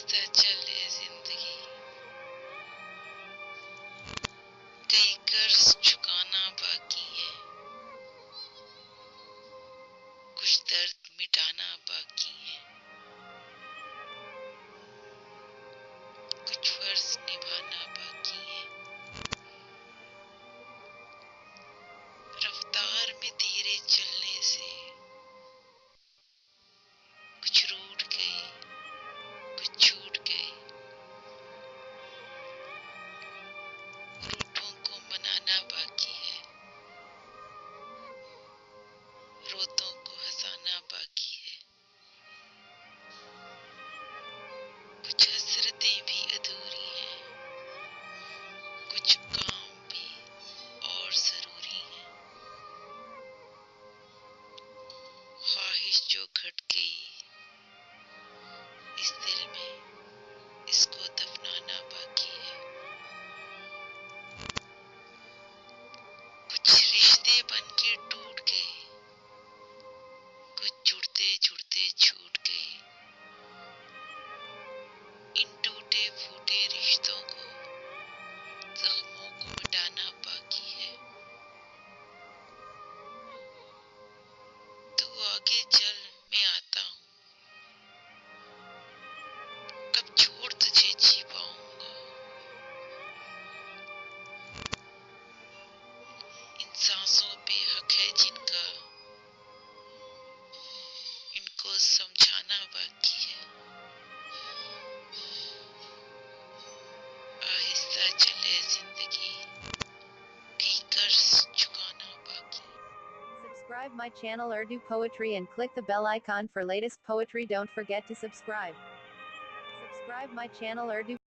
आहिस्ता चले जिंदगी, कई कर्ज चुकाना बाकी है, कुछ दर्द मिटाना बाकी है, कुछ फर्ज निभाना बाकी है। रफ्तार में धीरे चलने से कुछ रूठ गए, कुछ छूट गए। रूठों को मनाना बाकी है, रोतों को हंसाना बाकी है। कुछ हसरतें भी अधूरी हैं, कुछ काम भी और जरूरी हैं। ख्वाहिश जो घट गई इस दिल में, इसको दफनाना बाकी है। कुछ रिश्ते बन के टूट गए, कुछ जुड़ते जुड़ते छूट गए। इन टूटे फूटे रिश्तों को, जख्मों को मिटाना बाकी है। तू आगे चल, मैं आता हूँ, कब छोड़ तुझे जी पाऊंगा। इन सांसों पे हक है जिनका, इनको समझाना बाकी है। आहिस्ता चले जिंदगी, कई कर्ज चुकाना बाकी। Subscribe my channel Urdu Poetry and click the bell icon for latest poetry. Don't forget to subscribe my channel Urdu